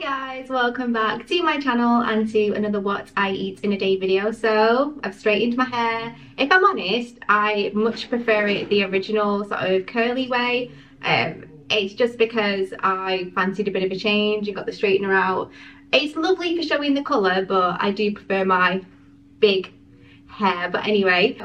Guys, welcome back to my channel and to another what I eat in a day video. So I've straightened my hair. If I'm honest, I much prefer it the original sort of curly way. It's just because I fancied a bit of a change and got the straightener out. It's lovely for showing the colour, but I do prefer my big hair. But anyway,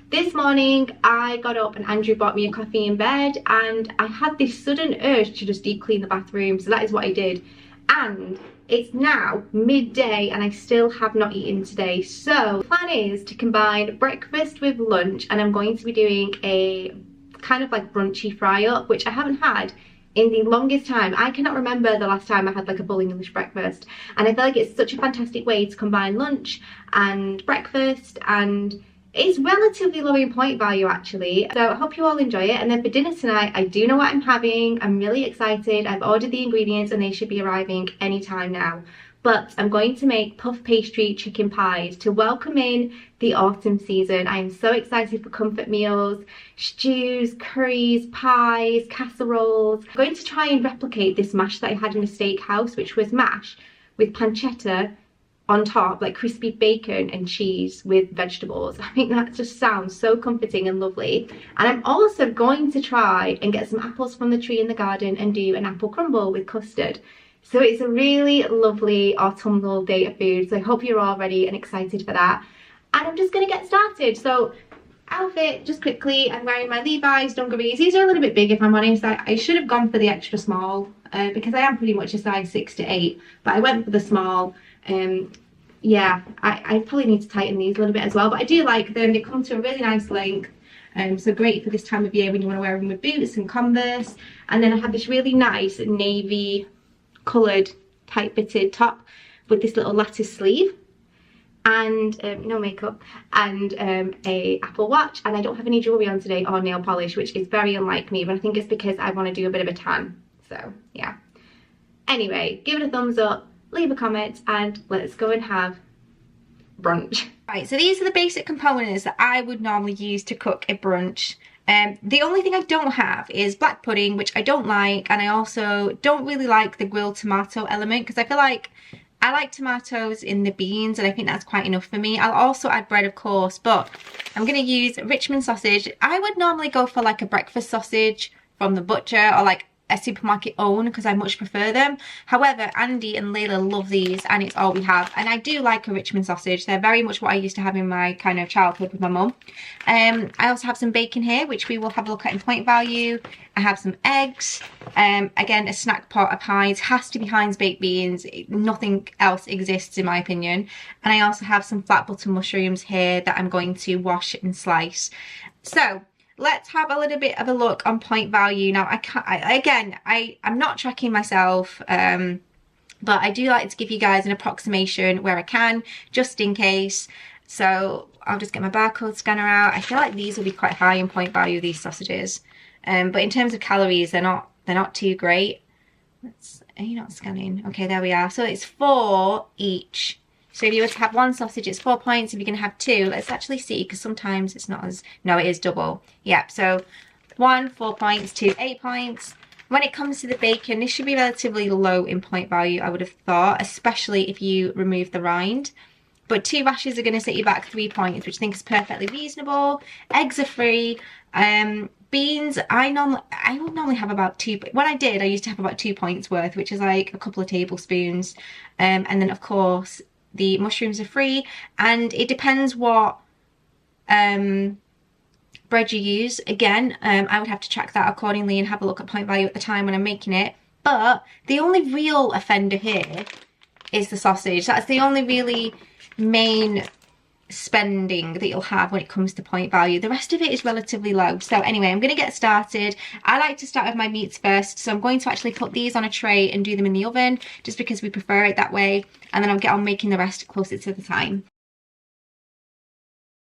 this morning I got up and Andrew bought me a coffee in bed and I had this sudden urge to just deep clean the bathroom, so that is what I did. And it's now midday and I still have not eaten today. So the plan is to combine breakfast with lunch, and I'm going to be doing a kind of like brunchy fry up, which I haven't had in the longest time. I cannot remember the last time I had like a full English breakfast, and I feel like it's such a fantastic way to combine lunch and breakfast, and it's relatively low in point value actually. So I hope you all enjoy it. And then for dinner tonight, I do know what I'm having. I'm really excited. I've ordered the ingredients and they should be arriving anytime now. But I'm going to make puff pastry chicken pies to welcome in the autumn season. I am so excited for comfort meals, stews, curries, pies, casseroles. I'm going to try and replicate this mash that I had in a steakhouse, which was mash with pancetta on top, like crispy bacon and cheese with vegetables. I think that just sounds so comforting and lovely. And I'm also going to try and get some apples from the tree in the garden and do an apple crumble with custard. So it's a really lovely autumnal day of food. So I hope you're all ready and excited for that. And I'm just gonna get started. So outfit, just quickly, I'm wearing my Levi's dungarees. These are a little bit big if I'm honest. I should have gone for the extra small because I am pretty much a size 6 to 8, but I went for the small. Yeah, I probably need to tighten these a little bit as well, but I do like them. They come to a really nice length, so great for this time of year when you want to wear them with boots and Converse. And then I have this really nice navy coloured tight fitted top with this little lattice sleeve and no makeup and a Apple Watch. And I don't have any jewellery on today or nail polish, which is very unlike me, but I think it's because I want to do a bit of a tan. So yeah, anyway, give it a thumbs up, leave a comment, and let's go and have brunch. Right, so these are the basic components that I would normally use to cook a brunch. The only thing I don't have is black pudding, which I don't like, and I also don't really like the grilled tomato element because I feel like I like tomatoes in the beans and I think that's quite enough for me. I'll also add bread, of course, but I'm going to use Richmond sausage. I would normally go for like a breakfast sausage from the butcher or like a supermarket own because I much prefer them. However, Andy and Layla love these and it's all we have. And I do like a Richmond sausage. They're very much what I used to have in my kind of childhood with my mum. I also have some bacon here, which we will have a look at in point value. I have some eggs. Again, a snack pot of Heinz. Has to be Heinz baked beans. Nothing else exists in my opinion. And I also have some flat butter mushrooms here that I'm going to wash and slice. So let's have a little bit of a look on point value. Now, I'm not tracking myself, but I do like to give you guys an approximation where I can, just in case. So I'll just get my barcode scanner out. I feel like these will be quite high in point value, these sausages. But in terms of calories, they're not too great. Are you not scanning? Okay, there we are. So it's 4 each. So if you were to have one sausage, it's 4 points. If you're going to have 2, let's actually see, because sometimes it's not as... No, it is double. Yep, so 1, 4 points, 2, 8 points. When it comes to the bacon, this should be relatively low in point value, I would have thought, especially if you remove the rind. But 2 rashers are going to set you back 3 points, which I think is perfectly reasonable. Eggs are free. Beans, I would normally have about 2. When I did, I used to have about 2 points worth, which is like a couple of tablespoons. And then, of course, the mushrooms are free, and it depends what bread you use. Again, I would have to track that accordingly and have a look at point value at the time when I'm making it. But the only real offender here is the sausage. That's the only really main spending that you'll have when it comes to point value. The rest of it is relatively low. So anyway, I'm going to get started. I like to start with my meats first, so I'm going to actually put these on a tray and do them in the oven just because we prefer it that way, and then I'll get on making the rest closer to the time.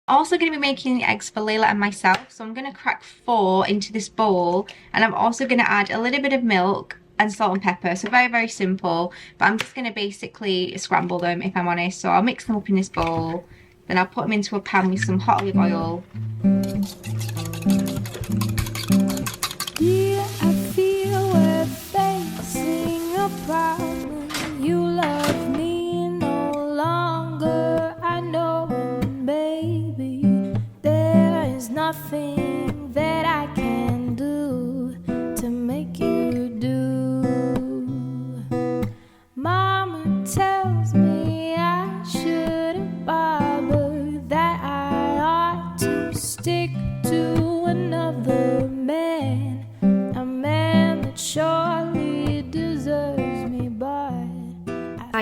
Also going to be making the eggs for Layla and myself, so I'm going to crack 4 into this bowl, and I'm also going to add a little bit of milk and salt and pepper. So very, very simple, but I'm just going to basically scramble them, if I'm honest. So I'll mix them up in this bowl. Then I'll put them into a pan with some hot olive oil. Yeah, I feel we're facing a problem.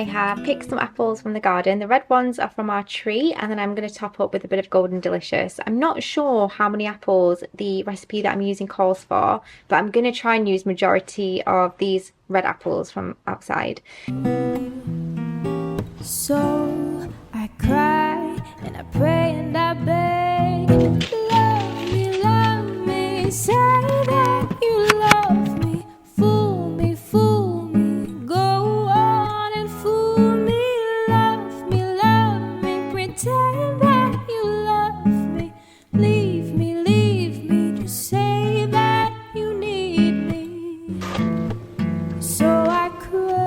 I have picked some apples from the garden. The red ones are from our tree, and then I'm going to top up with a bit of Golden Delicious. I'm not sure how many apples the recipe that I'm using calls for, but I'm going to try and use majority of these red apples from outside. So I cry and I pray and I beg, love me, say that you love me. Fool me, go on and fool me, pretend that you love me. Leave me, just say that you need me. So I cry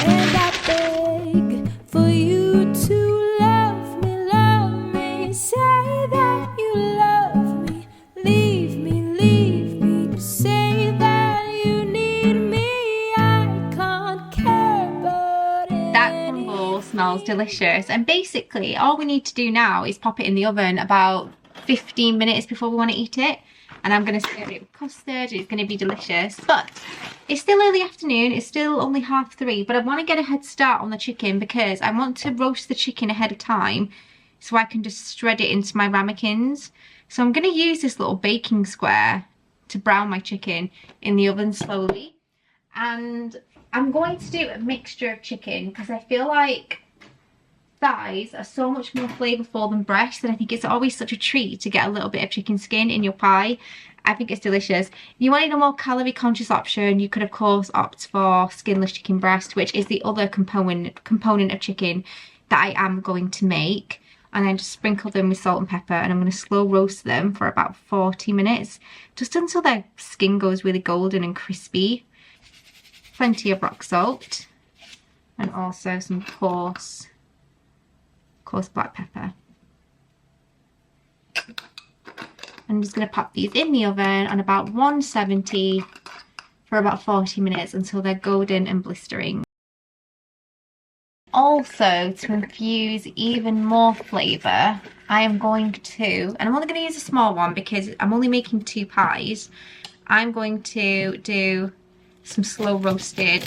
and I beg for you to love me, say that you love me. Leave me, just say that you need me. I can't care about it. That crumble smells delicious, and basically all we need to do now is pop it in the oven about 15 minutes before we want to eat it. And I'm going to serve it with custard. It's going to be delicious, but it's still early afternoon. It's still only 3:30, but I want to get a head start on the chicken because I want to roast the chicken ahead of time so I can just shred it into my ramekins. So I'm going to use this little baking square to brown my chicken in the oven slowly. And I'm going to do a mixture of chicken because I feel like thighs are so much more flavourful than breast, and I think it's always such a treat to get a little bit of chicken skin in your pie. I think it's delicious. If you wanted a more calorie conscious option, you could of course opt for skinless chicken breast, which is the other component of chicken that I am going to make. And then just sprinkle them with salt and pepper, and I'm going to slow roast them for about 40 minutes, just until their skin goes really golden and crispy. Plenty of rock salt, and also some coarse black pepper. I'm just going to pop these in the oven on about 170 for about 40 minutes until they're golden and blistering. Also, to infuse even more flavour, I am going to, and I'm only going to use a small one because I'm only making 2 pies, I'm going to do some slow roasted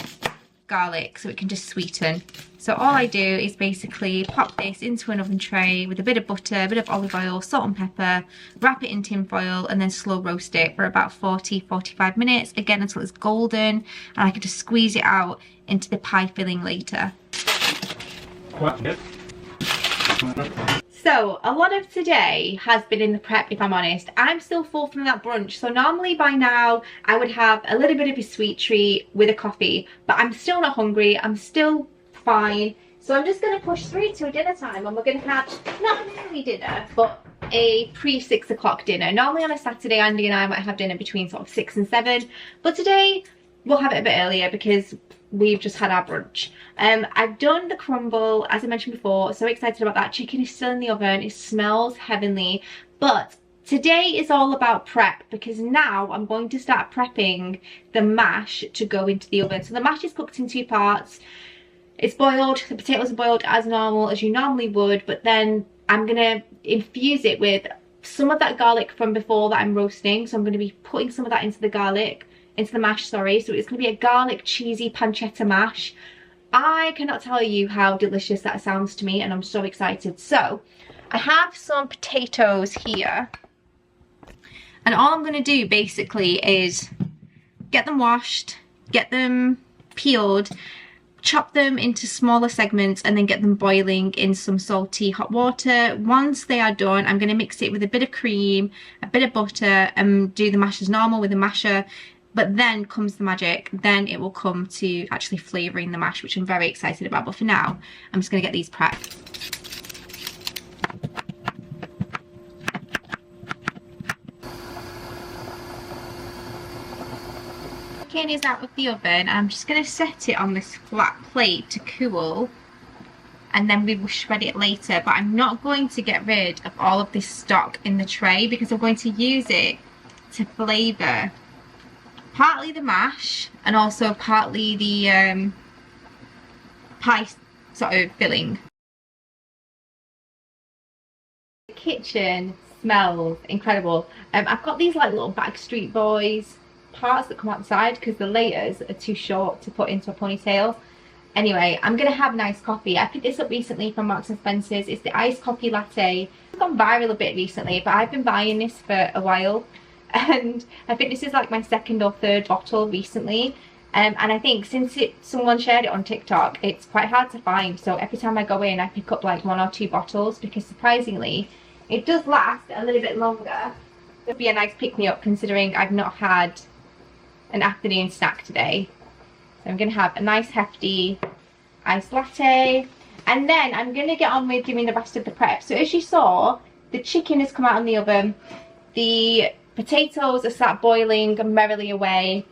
garlic so it can just sweeten. So all I do is basically pop this into an oven tray with a bit of butter, a bit of olive oil, salt and pepper, wrap it in tin foil, and then slow roast it for about 40-45 minutes, again until it's golden, and I can just squeeze it out into the pie filling later. So a lot of today has been in the prep, if I'm honest. I'm still full from that brunch, so normally by now I would have a little bit of a sweet treat with a coffee, but I'm still not hungry, I'm still fine. So I'm just going to push through to a dinner time, and we're going to have not an early dinner, but a pre-6 o'clock dinner. Normally on a Saturday, Andy and I might have dinner between sort of 6 and 7, but today we'll have it a bit earlier because we've just had our brunch. I've done the crumble, as I mentioned before, so excited about that. Chicken is still in the oven, it smells heavenly, but today is all about prep because now I'm going to start prepping the mash to go into the oven. So the mash is cooked in 2 parts. It's boiled, the potatoes are boiled as normal, as you normally would, but then I'm gonna infuse it with some of that garlic from before that I'm roasting. So I'm gonna be putting some of that into the mash, sorry. So it's gonna be a garlic cheesy pancetta mash. I cannot tell you how delicious that sounds to me, and I'm so excited. So I have some potatoes here, and all I'm gonna do basically is get them washed, get them peeled, chop them into smaller segments, and then get them boiling in some salty hot water. Once they are done, I'm going to mix it with a bit of cream, a bit of butter, and do the mash as normal with a masher. But then comes the magic. Then it will come to actually flavouring the mash, which I'm very excited about. But for now, I'm just going to get these prepped. Chicken is out of the oven. I'm just going to set it on this flat plate to cool, and then we will shred it later. But I'm not going to get rid of all of this stock in the tray because I'm going to use it to flavour partly the mash and also partly the pie sort of filling. The kitchen smells incredible. I've got these like little Backstreet Boys parts that come out the side because the layers are too short to put into a ponytail. Anyway, I'm gonna have nice coffee. I picked this up recently from Marks and Spencer's. It's the iced coffee latte. It's gone viral a bit recently, but I've been buying this for a while, and I think this is like my second or third bottle recently. And I think since someone shared it on TikTok, it's quite hard to find. So every time I go in, I pick up like 1 or 2 bottles because surprisingly, it does last a little bit longer. It'd be a nice pick-me-up considering I've not had an afternoon snack today. So I'm going to have a nice hefty iced latte. And then I'm going to get on with doing the rest of the prep. So as you saw, the chicken has come out in the oven. The potatoes are sat boiling merrily away.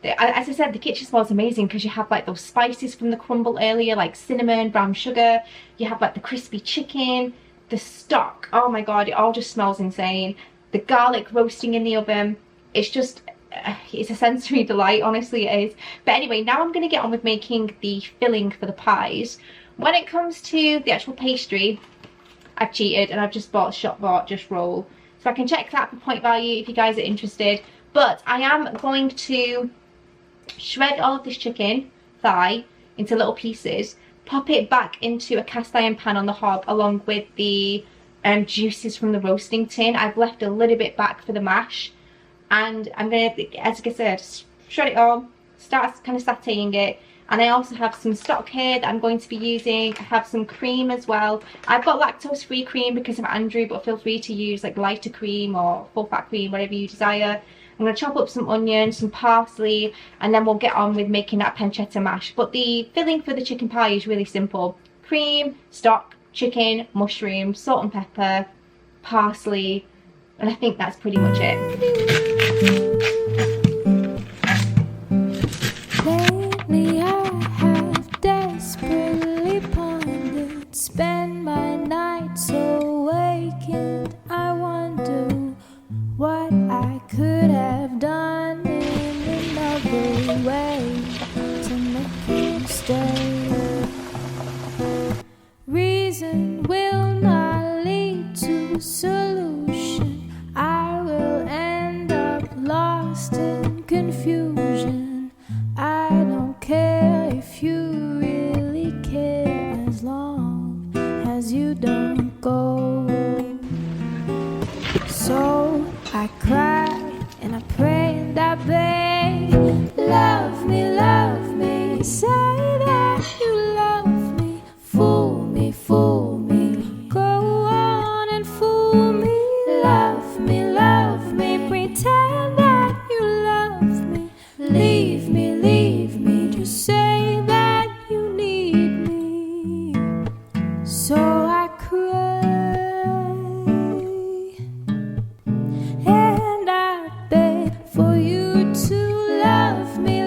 As I said, the kitchen smells amazing because you have like those spices from the crumble earlier, like cinnamon, brown sugar. You have like the crispy chicken, the stock. Oh my god, it all just smells insane. The garlic roasting in the oven. It's just, it's a sensory delight, honestly it is. But anyway, now I'm going to get on with making the filling for the pies. When it comes to the actual pastry, I've cheated and I've just bought shop-bought just roll. So I can check that for point value if you guys are interested. But I am going to shred all of this chicken thigh into little pieces, pop it back into a cast iron pan on the hob along with the juices from the roasting tin. I've left a little bit back for the mash, and I'm going to, as I said, shred it all, start kind of sauteing it. And I also have some stock here that I'm going to be using. I have some cream as well. I've got lactose free cream because of Andrew, but feel free to use like lighter cream or full fat cream, whatever you desire. I'm going to chop up some onions, some parsley, and then we'll get on with making that pancetta mash. But the filling for the chicken pie is really simple. Cream, stock, chicken, mushrooms, salt and pepper, parsley, and I think that's pretty much it. Lately I have desperately pondered, spend my nights awakened. I wonder what I could have done in another way to make you stay. Reason will not lead to solution. I will end up lost in confusion. I don't care if you really care as long as you don't go. So I cry and I pray and I beg. Love me, say that you love me. Fool me, go on and fool me. Love me, pretend that you love me. Leave me, just say that you need me. So I cry and I beg for you to love me,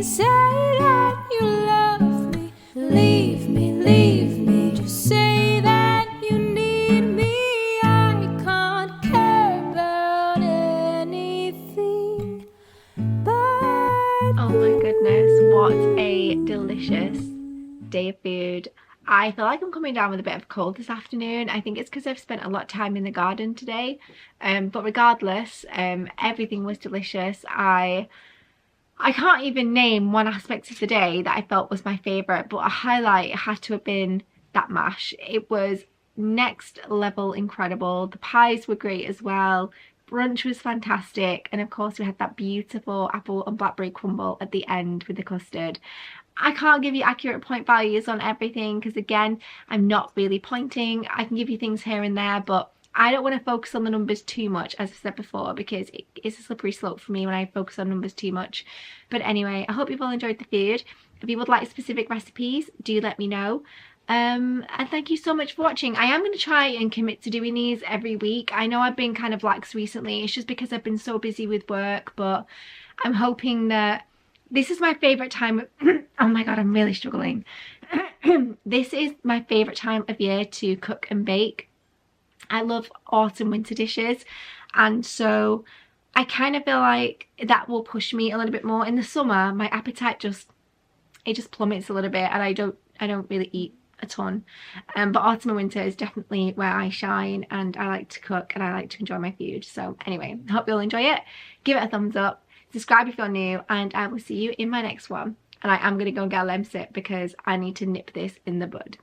say that you love me. Leave me, just say that you need me. I can't care about anything but Oh my goodness, what a delicious day of food. I feel like I'm coming down with a bit of a cold this afternoon. I think it's because I've spent a lot of time in the garden today. But regardless, everything was delicious. I can't even name one aspect of the day that I felt was my favourite, but a highlight had to have been that mash. It was next level incredible. The pies were great as well. Brunch was fantastic, and of course we had that beautiful apple and blackberry crumble at the end with the custard. I can't give you accurate point values on everything because again, I'm not really pointing. I can give you things here and there, but I don't want to focus on the numbers too much, as I've said before, because it's a slippery slope for me when I focus on numbers too much. But anyway, I hope you've all enjoyed the food. If you would like specific recipes, do let me know. And thank you so much for watching. I am going to try and commit to doing these every week. I know I've been kind of lax recently. It's just because I've been so busy with work, but I'm hoping that this is my favourite time of oh my god, I'm really struggling. This is my favourite time of year to cook and bake. I love autumn winter dishes, and so I kind of feel like that will push me a little bit more. In the summer, my appetite just plummets a little bit, and I don't really eat a ton. But autumn and winter is definitely where I shine, and I like to cook and I like to enjoy my food. So anyway, I hope you'll enjoy it. Give it a thumbs up, subscribe if you're new, and I will see you in my next one. And I am going to go and get a lemon sip because I need to nip this in the bud.